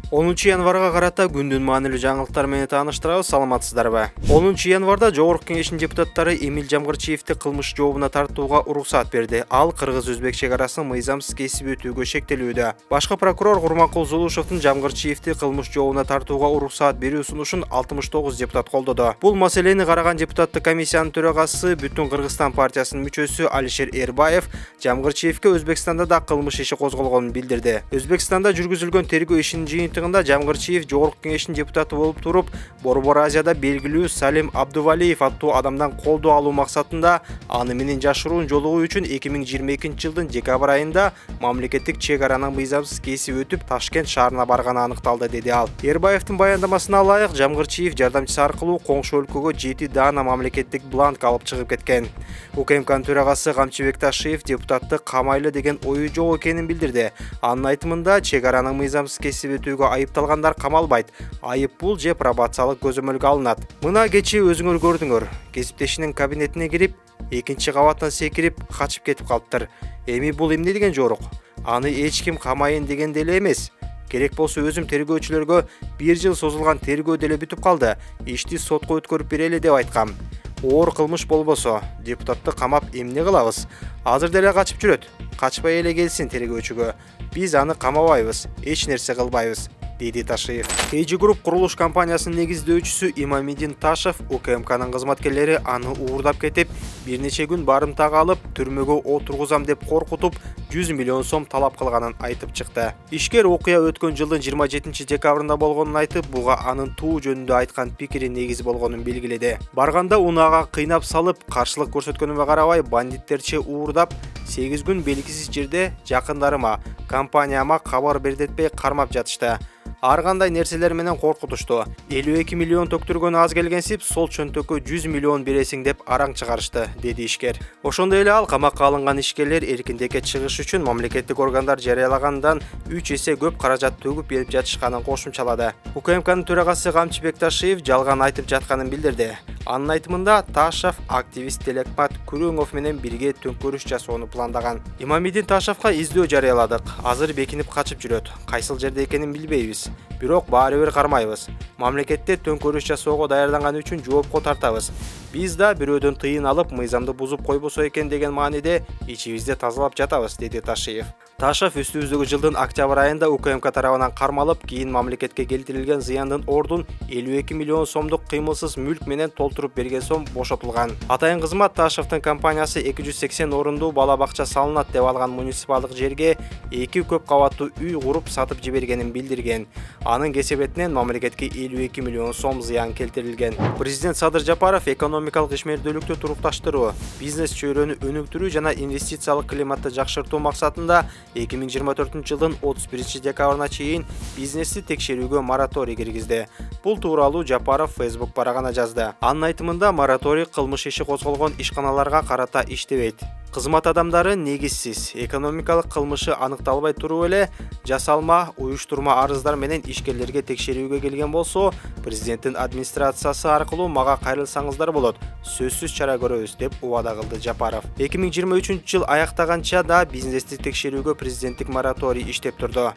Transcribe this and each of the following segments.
10 январга карата күндүн маанилүү жаңылыктар менен тааныштырабыз, саламатсыздарбы? 10 январда Жогорку Кеңештин депутаттары Эмил Жамгырчиевди кылмыш жообуна тартууга уруксаат берди. Ал кыргыз-өзбек чек арасын мыйзамсыз кесип өтүүгө шектелүүдө. Башкы прокурор Курманкул Зулушевдин Жамгырчиевди кылмыш жообуна тартууга уруксаат берүү сунушун 69 депутат колдоду. Бул маселени караган депутаттык комиссиянын төрагасы Бүтүн Кыргызстан партиясынын мүчөсү Алишер Эрбаев Жамгырчиевге Өзбекстанда да кылмыш иши козголгонун билдирди. Өзбекстанда жүргүзүлгөн тергөө ишинин жыйынтыгында Жамгырчиев Жогорку Кеңештин депутаты болуп туруп, Борбор Азияда белгилүү Салим Абдувалиев аттуу адамдан колдоо алуу максатында аны менен жашыруун жолугуу үчүн 2022 жылдын декабрь айында мамлекеттик чек араны мыйзамсыз кесип өтүп Ташкент шаарына барганы аныкталды, деди ал. Эрбаевдин баяндамасына ылайык, Жамгырчиев жардамчысы аркылуу коңшу өлкөгө 7 даана мамлекеттик бланк алып чыгып кеткен. УКМКнын төрагасы Камчыбек Ташиев депутатты камайлы деген ою жок экенин билдирди. Анын айтымында чек араны мыйзамсыз кесип өтүүгө айыпталгандар камалбайт, айып бул же пробациялык көзөмөлгө алынат. Мына кечээ өзүңөр көрдүңөр, кесиптешинин кабинетине кирип, экинчи кабаттан секирип качып кетип калыптыр. Эми бул эмне деген жорук? Аны эч ким камайын деген деле эмес. Керек болсо өзүм тергөөчүлөргө 1 жыл созулган тергөө деле бүтүп калды. Ишти сотко өткөрүп берели деп айткам. Оор кылмыш болбосо, депутатты камап эмне кылабыз? Азыр деле качып жүрөт. Качпай эле келсин тергөөчүгө. Биз аны камабайбыз, эч нерсе кылбайбыз, деди Ташиев. KG Group курулуш компаниясынын негиздөөчүсү Имамидин Ташев УКМКнын кызматкерлери аны уурдап кетип, бир нече күн барымтага алып, түрмөгө отургузам деп коркутуп, 100 миллион сом талап кылганын айтып чыкты. Ишкер окуя өткөн жылдын 27 декабрында болгонун айтып, буга анын туу жөнүндө айткан пикири негиз болгонун белгиледи. Барганда унаага кыйнап салып, каршылык көрсөткөнүмө карабай, бандиттерче уурдап, 8 күн белгисиз жерде жакындарыма, компанияма кабар бердетпей кармап жатышты. Ар кандай нерселер менен коркутушту. 52 миллион төктүргөн аз келгенсип, сол чөнтөккө 100 миллион бересиң деп араң чыгарышты, деди ишкер. Ошондой эле ал камакка алынган ишкерлер эркиндикке чыгыш үчүн мамлекеттик органдар жарыялагандан 3 эсе көп каражат төгүп берип жатышканын кошумчалады. УКМКнын төрагасы Камчыбек Ташиев жалган айтып жатканын билдирди. Анын айтымында Ташев активист Телекмат Күрөңов менен бирге төңкөрүш жасоону пландаган. Имамидин Ташевка издөө жарыяладык. Азыр бекинип качып жүрөт. Кайсыл жерде экенин билбейбиз. Бирок баары бир кармайбыз. Мамлекетте төңкөрүш жасоого даярданган үчүн жоопко тартабыз. Биз да бирөөдөн тыйын алып, мыйзамды бузуп койбосо экен деген мааниде ичибизде тазалап жатабыз, деди Ташиев. Ташев үстүбүздөгү жылдын октябрь айында УКМК тарабынан кармалып, кийин мамлекетке келтирилген зыяндын ордун 52 миллион сомдук кыймылсыз мүлк менен толтуруп берген соң бошотулган. Атайын кызмат Ташевдин компаниясы 280 орундуу бала бакча салынат деп алган муниципалдык жерге 2 көп кабаттуу үй куруп сатып жибергенин билдирген. Анын кесепетинен мамлекетке 52 миллион сом зыян келтирилген. Президент Садыр Жапаров экономикалык ишмердүүлүктү турукташтыруу, бизнес чөйрөнү өнүктүрүү жана инвестициялык климатты жакшыртуу максатында 2024 жылдын 31 декабрына чейин бизнести текшерүүгө мораторий киргизди. Бул тууралуу Жапаров Facebook барагына жазды. Анын айтымында мораторий кылмыш иши козголгон ишканаларга карата иштебейт. Кызмат адамдары негизсиз экономикалык кылмышы аныкталбай туруп эле жасалма, уюштурма арыздар менен ишкерлерге текшерүүгө келген болсо, президенттин администрациясы аркылуу мага кайрылсаңыздар болот. Сөзсүз чара көрөбүз, деп убада кылды Жапаров. 2023 жыл аяктаганча да бизнести текшерүүгө президенттик мораторий иштеп турду.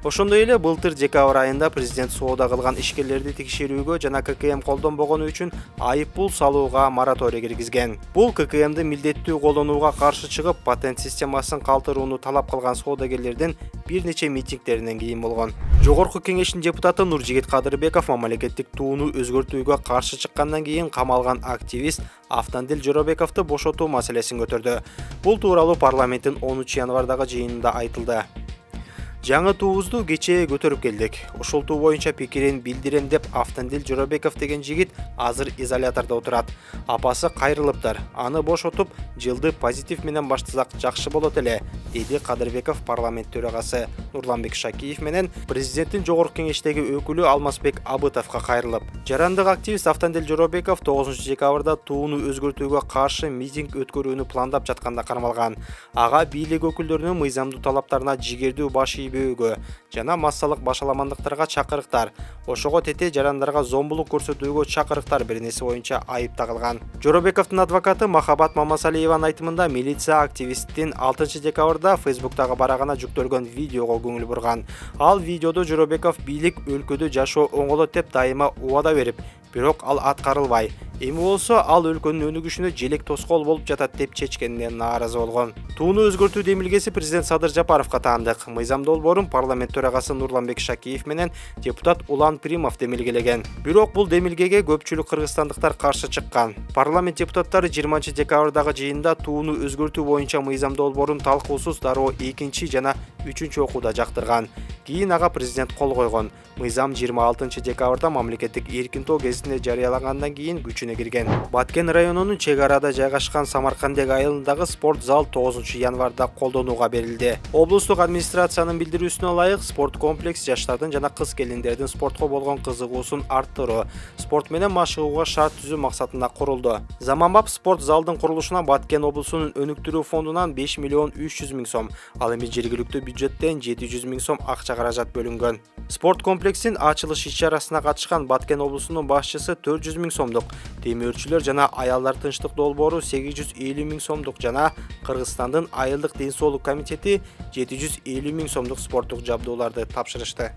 Ошондой эле былтыр декабрь айында президент соода кылган ишкерлерди текшерүүгө жана ККМ колдонбогону үчүн айып пул салууга мораторий киргизген. Бул ККМди милдеттүү колдонууга каршы чыгып, патент системасын калтырууну талап кылган соодагерлердин бир нече митингдеринен кийин болгон. Жогорку Кеңештин депутаты Нуржигит Кадырбеков мамлекеттик тууну өзгөртүүгө каршы чыккандан кийин камалган активист Автандил Жоробековду бошотуу маселесин көтөрдү. Бул тууралуу парламенттин 10 январдагы жыйынында айтылды. Жаңы туубузду кечээ көтөрүп келдик. Ушул туу боюнча пикирин билдирем деп Автандил Жоробеков деген жигит азыр изолятордо отурат. Апасы кайрылыптыр. Аны бошотуп, жылды позитив менен баштасак жакшы болот эле, деди Кадырбеков парламент төрагасы Нурланбек Шакиев менен президенттин Жогорку Кеңештеги өкүлү Алмазбек Абытовго кайрылып. Жарандык активист Автандил Жоробеков 9 декабрда тууну өзгөртүүгө каршы митинг өткөрүүнү пландап жатканда кармалган. Ага бийлик өкүлдөрүнүн мыйзамдуу талаптарына жигердүү баш ийбөөгө жана массалык башаламандыктарга чакырыктар, ошого тете жарандарга зомбулук көрсөтүүгө чакырыктар беренеси боюнча айып тагылган. Жоробековдун адвокаты Махабат Мамасалиеванын айтымында милиция активисттин 6 декабрда Facebooktагы барагына жүктөлгөн видеого көңүл бурган. Ал видеодо Жоробеков бийлик өлкөдө жашоо оңолот деп дайыма убада берип, бирок ал аткарылбай. Эми болсо ал өлкөнүн өнүгүшүнө желек тоскоол болуп жатат деп чечкенине нааразы болгон. Тууну өзгөртүү демилгеси президент Садыр Жапаровго таандык. Мыйзам долбоорун парламент төрагасы Нурланбек Шакиев менен депутат Улан Примов демилгелеген. Бирок бул демилгеге көпчүлүк кыргызстандыктар каршы чыккан. Парламент депутаттары 20 декабрдагы жыйында тууну өзгөртүү боюнча мыйзам долбоорун талкуусуз дароо 2 жана 3 окууда жактырган. Кийин ага президент кол койгон. Мыйзам 26 декабрда мамлекеттик эркин тоо гезитинде жарыялагандан кийин күчүнө кирген. Баткен районунун чек арада жайгашкан Самаркандек айылындагы спорт зал 9 январда колдонууга берилди. Облустук администрациянын билдирүүсүнө ылайык, спорт комплекс жаштардын жана кыз келиндердин спортко болгон кызыгуусун арттыруу, спорт менен машыгууга шарт түзүү максатында курулду. Заманбап спорт залдын курулушуна Баткен облусунун өнүктүрүү фондунан 5 миллион 300 миң сом, ал эми жергиликтүү бюджеттен 700 миң сом акча каражат бөлүнгөн. Спорт комплексин ачылыш иш-чарасына катышкан Баткен облусунун башчысы 400 миң сомдук, темирчилер жана аялдар тынчтык долбоору 850 миң сомдук жана Кыргызстандын айылдык ден соолук комитети 750 миң сомдук спорттук жабдууларды тапшырышты.